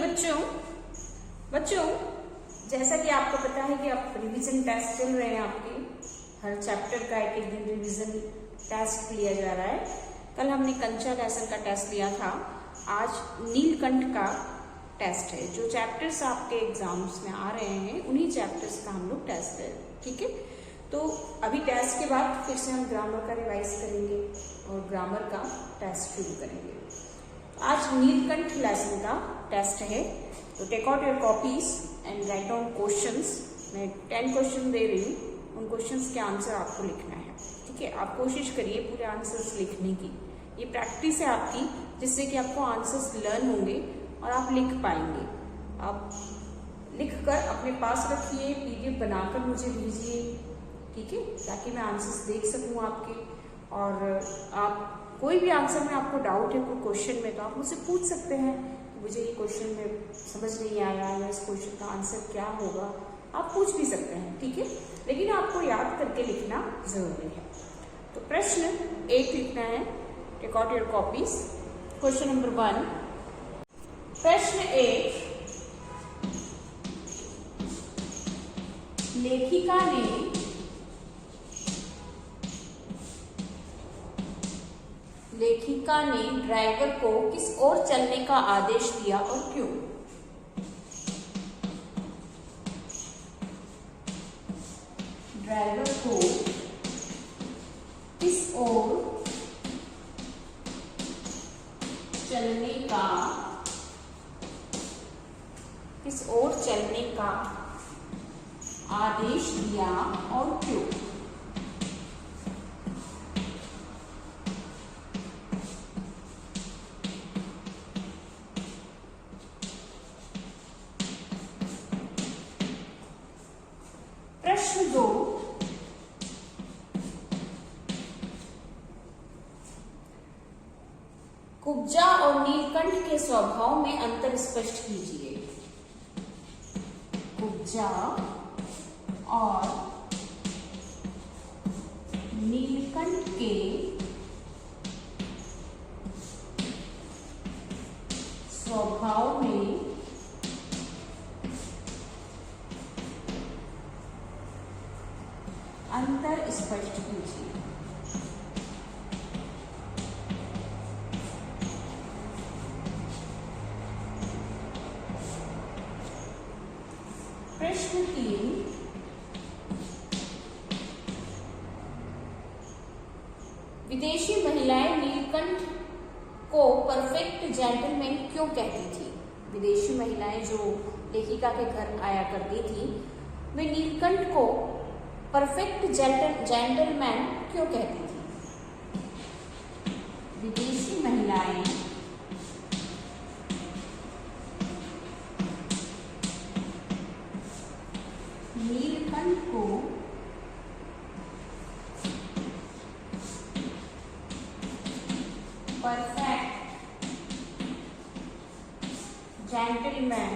बच्चों बच्चों जैसा कि आपको पता है कि आप रिवीजन टेस्ट चल रहे हैं, आपके हर चैप्टर का एक एक दिन रिवीजन टेस्ट लिया जा रहा है। कल हमने कंचा लेसन का टेस्ट लिया था, आज नीलकंठ का टेस्ट है। जो चैप्टर्स आपके एग्जाम्स में आ रहे हैं उन्हीं चैप्टर्स का हम लोग टेस्ट है, ठीक है। तो अभी टेस्ट के बाद फिर से हम ग्रामर का रिवाइज करेंगे और ग्रामर का टेस्ट शुरू करेंगे। आज नीलकंठ लेसन का टेस्ट है, तो take out your copies and write down questions. मैं 10 क्वेश्चन दे रही हूँ, उन क्वेश्चंस के आंसर आपको लिखना है, ठीक है। आप कोशिश करिए पूरे आंसर्स लिखने की, ये प्रैक्टिस है आपकी, जिससे कि आपको आंसर्स लर्न होंगे और आप लिख पाएंगे। आप लिखकर अपने पास रखिए, पीडीएफ बनाकर मुझे भेजिए, ठीक है, ताकि मैं आंसर्स देख सकूँ आपके। और आप कोई भी आंसर में आपको डाउट है कोई क्वेश्चन में, तो आप मुझसे पूछ सकते हैं कि मुझे ये क्वेश्चन में समझ नहीं आया या इस क्वेश्चन का आंसर क्या होगा, आप पूछ भी सकते हैं, ठीक है। लेकिन आपको याद करके लिखना जरूरी है। तो प्रश्न 1 लिखना है, take out your copies. Question number 1, प्रश्न 1, लेखिका ने ड्राइवर को किस ओर चलने का आदेश दिया और क्यों? ड्राइवर को किस ओर चलने का आदेश दिया और क्यों? प्रश्न 2, कुब्जा और नीलकंठ के स्वभाव में अंतर स्पष्ट कीजिए। कुब्जा और नीलकंठ के स्वभाव में अंतर स्पष्ट कीजिए। प्रश्न 3, विदेशी महिलाएं नीलकंठ को परफेक्ट जेंटलमैन क्यों कहती थी? विदेशी महिलाएं जो लेखिका के घर आया करती थी, वे नीलकंठ को परफेक्ट जेंटलमैन क्यों कहती थी? विदेशी महिलाएं नीलकंठ को परफेक्ट जेंटलमैन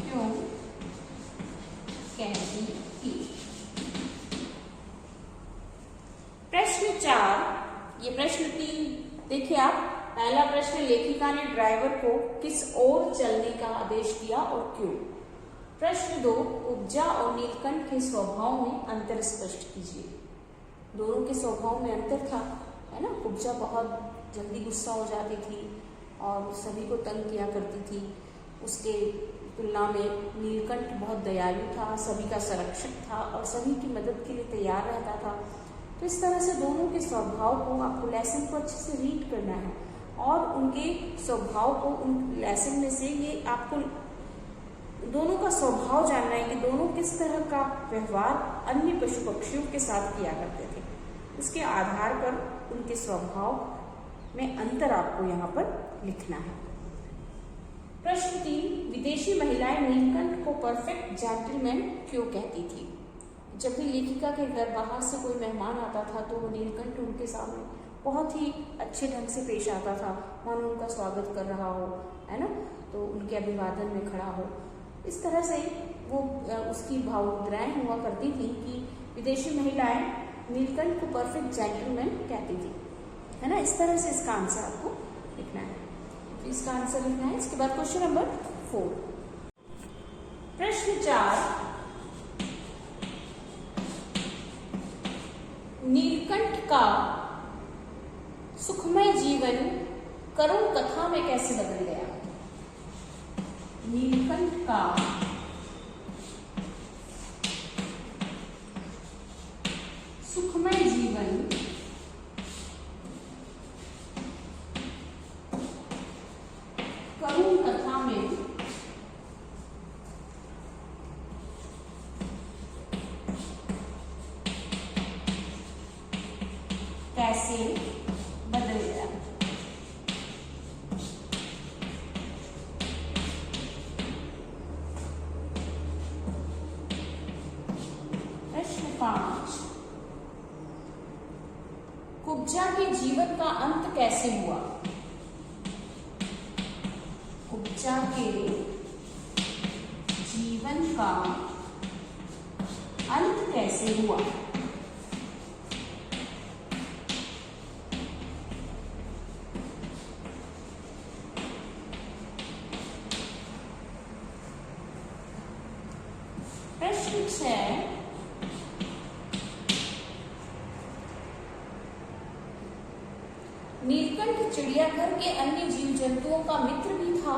क्यों कहती थी? प्रश्न 4, ये प्रश्न 3 देखिए आप। पहला प्रश्न, लेखिका ने ड्राइवर को किस ओर चलने का आदेश दिया और क्यों? प्रश्न 2, कुब्जा और नीलकंठ के स्वभाव में अंतर स्पष्ट कीजिए। दोनों के स्वभाव में अंतर था, है ना। कुब्जा बहुत जल्दी गुस्सा हो जाती थी और सभी को तंग किया करती थी, उसके तुलना में नीलकंठ बहुत दयालु था, सभी का संरक्षक था और सभी की मदद के लिए तैयार रहता था। तो इस तरह से दोनों के स्वभाव को आपको लेसन को अच्छे से रीड करना है और उनके स्वभाव को उन लेसन में से ये आपको दोनों का स्वभाव जानना है कि दोनों किस तरह का व्यवहार अन्य पशु पक्षियों के साथ किया करते थे। उसके आधार पर उनके स्वभाव में अंतर आपको यहाँ पर लिखना है। प्रश्न 3, विदेशी महिलाएं नीलकंठ को परफेक्ट जेंटलमैन क्यों कहती थी? जब भी लेखिका के घर बाहर से कोई मेहमान आता था तो वो नीलकंठ उनके सामने बहुत ही अच्छे ढंग से पेश आता था, मानो उनका स्वागत कर रहा हो, है ना, तो उनके अभिवादन में खड़ा हो। इस तरह से वो उसकी भावमुद्राएं हुआ करती थी कि विदेशी महिलाएं नीलकंठ को परफेक्ट जेंटलमैन कहती थी, है ना। इस तरह से इसका आंसर आपको लिखना है। तो इसका आंसर लिखना है। इसके बाद क्वेश्चन नंबर 4, प्रश्न 4, नीलकंठ का सुखमय जीवन करुण कथा में कैसे बदल गया। नीलकंठ का सुखमय जीवन करुण कथा में कैसे बदल गया। प्रश्न 5, कुब्जा के जीवन का अंत कैसे हुआ। कुब्जा के जीवन का अंत कैसे हुआ। प्रश्न 6, नीलकंठ चिड़ियाघर के अन्य जीव जंतुओं का मित्र भी था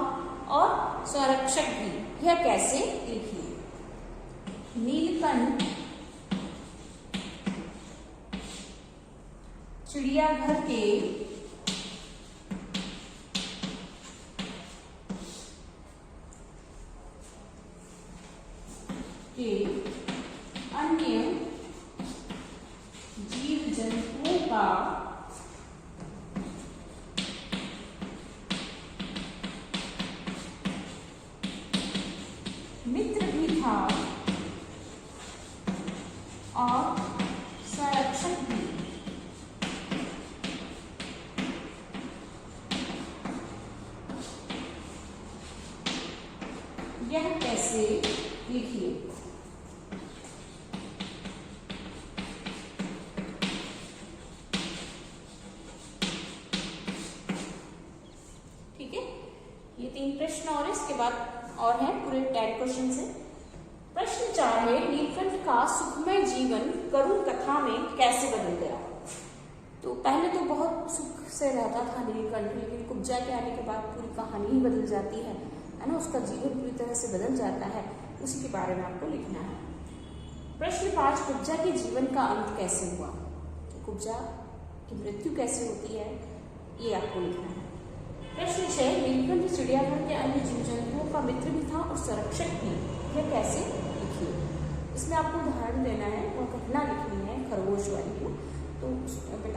और संरक्षक भी। यह कैसे, लिखिए। नीलकंठ चिड़ियाघर के अन्य जीव जंतुओं का मित्र भी था और संरक्षक भी। यह कैसे, लिखिए। ठीक है, ये 3 प्रश्न और इसके बाद और है पूरे 10 क्वेश्चन से। प्रश्न 4 है, नीलकंठ का सुखमय जीवन करुण कथा में कैसे बदल गया। तो पहले तो बहुत सुख से रहता था नीलकंठ, लेकिन कुब्जा के आने के बाद पूरी कहानी ही बदल जाती है ना। उसका जीवन पूरी तरह से बदल जाता है। उसी के बारे में आपको लिखना है। प्रश्न 5, कुब्जा के जीवन का अंत कैसे हुआ। कुब्जा की मृत्यु कैसे होती है, ये आपको लिखना है। प्रश्न 6, नीलकंठ चिड़ियाघर के अन्य जीव जंतुओं का मित्र भी था और संरक्षक भी। यह कैसे, लिखिए। इसमें आपको उदाहरण देना है और घटना लिखनी है खरगोश वाली को। तो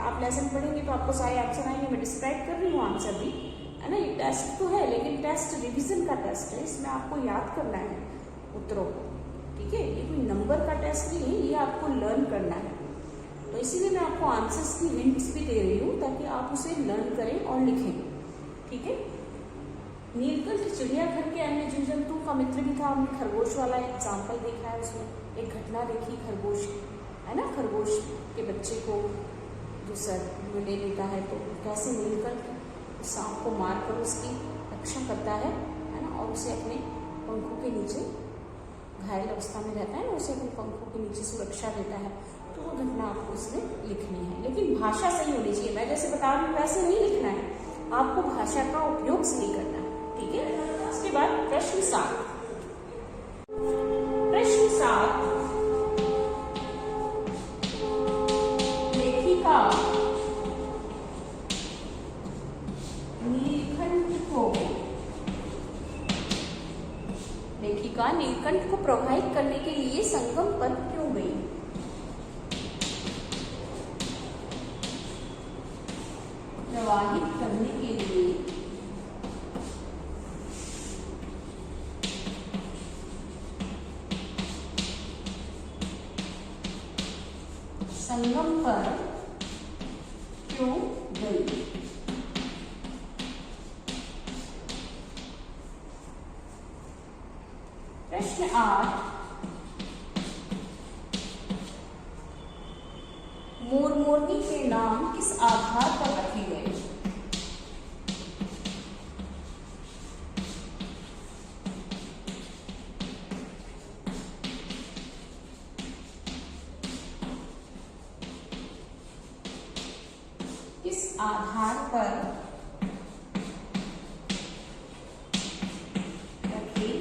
आप लेसन पढ़ेंगे तो आपको सारे आंसर आएंगे। मैं डिस्क्राइब कर रही हूँ आंसर भी, है ना। ये टेस्ट तो है, लेकिन टेस्ट रिवीजन का टेस्ट है। इसमें आपको याद करना है उत्तरों को, ठीक है। ये कोई नंबर का टेस्ट नहीं है, ये आपको लर्न करना है। तो इसीलिए मैं आपको आंसर्स की हिंट्स भी दे रही हूँ ताकि आप उसे लर्न करें और लिखें, ठीक है। नीलकंठ चिड़ियाघर के अन्य जीव जंतुओं का मित्र भी था। हमने खरगोश वाला एग्जाम्पल देखा है, उसमें एक घटना देखी खरगोश, है ना। खरगोश के बच्चे को जो सर में ले लेता है, तो कैसे नीलकंठ सांप को मारकर उसकी रक्षा करता है ना। और उसे अपने पंखों के नीचे, घायल अवस्था में रहता है ना, उसे अपने पंखों के नीचे सुरक्षा देता है। तो वो घटना आपको इसमें लिखनी है, लेकिन भाषा सही होनी चाहिए। मैं जैसे बता रही हूँ वैसे नहीं लिखना है, आपको भाषा का उपयोग सही करना है, ठीक है। इसके बाद प्रश्न 7, प्रश्न 7, लेखिका नीलकंठ को प्रवाहित करने के लिए संगम पर क्यों गई। प्रवाहित करने के लिए संगम पर क्यों गई। प्रश्न 8, मोर मोरनी के नाम किस आधार पर रखे गए? किस आधार पर रखे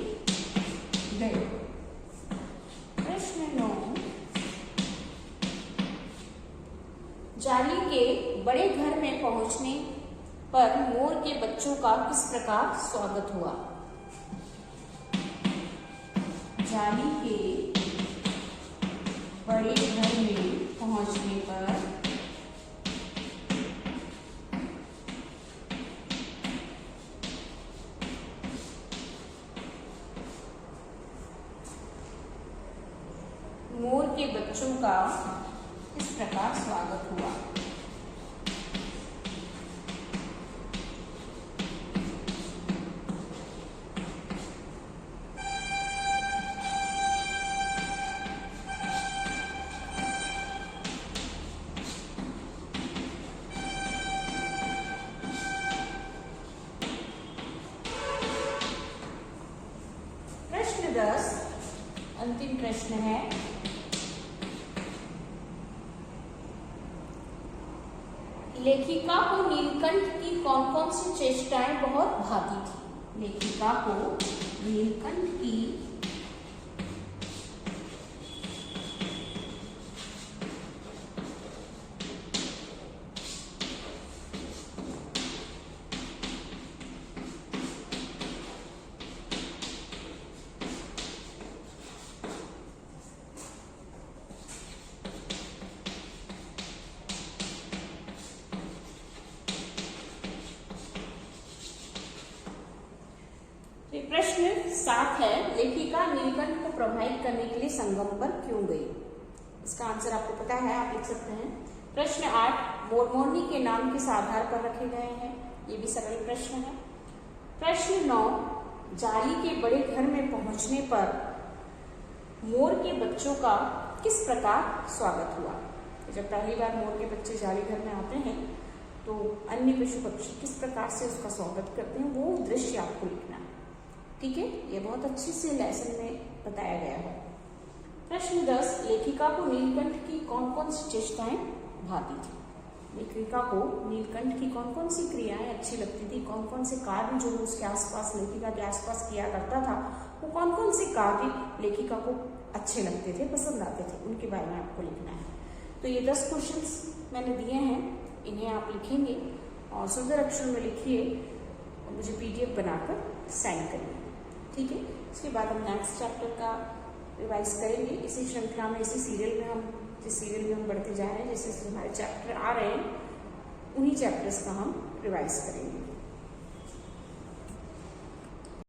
गए? प्रश्न 9, जाली के बड़े घर में पहुंचने पर मोर के बच्चों का किस प्रकार स्वागत हुआ? जाली के बड़े घर में पहुंचने पर मोर के बच्चों का किस प्रकार स्वागत हुआ? प्रश्न 10, अंतिम प्रश्न है, लेखिका को नीलकंठ की कौन कौन सी चेष्टाएं बहुत भाती थी? लेखिका को नीलकंठ की प्रश्न 7 है, लेखिका नीलकंठ को प्रभावित करने के लिए संगम पर क्यों गई? इसका आंसर आपको पता है, आप लिख सकते हैं। प्रश्न 8, मोरमोरनी के नाम किस आधार पर रखे गए हैं? ये भी सरल प्रश्न है। प्रश्न 9, जाली के बड़े घर में पहुंचने पर मोर के बच्चों का किस प्रकार स्वागत हुआ? जब पहली बार मोर के बच्चे जाली घर में आते हैं तो अन्य पशु पक्षी किस प्रकार से उसका स्वागत करते हैं, वो दृश्य आपको लिखना है। ठीक है, ये बहुत अच्छे से लेसन में बताया गया है। प्रश्न 10, लेखिका को नीलकंठ की कौन कौन सी चेष्टाएं भाती थी? लेखिका को नीलकंठ की कौन कौन सी क्रियाएं अच्छी लगती थी, कौन कौन से कार्य जो उसके आसपास, लेखिका के आसपास किया करता था, वो कौन कौन से कार्य लेखिका को अच्छे लगते थे, पसंद आते थे, उनके बारे में आपको लिखना है। तो ये 10 क्वेश्चंस मैंने दिए हैं, इन्हें आप लिखेंगे और सुंदर अक्षर में लिखिए और मुझे PDF बनाकर सेंड करिए। ठीक है, इसके बाद हम नेक्स्ट चैप्टर का रिवाइज करेंगे। इसी श्रृंखला में, इसी सीरियल में, हम जिस सीरियल में हम बढ़ते जा रहे हैं, जैसे हमारे चैप्टर आ रहे हैं, उन्हीं चैप्टर्स का हम रिवाइज करेंगे।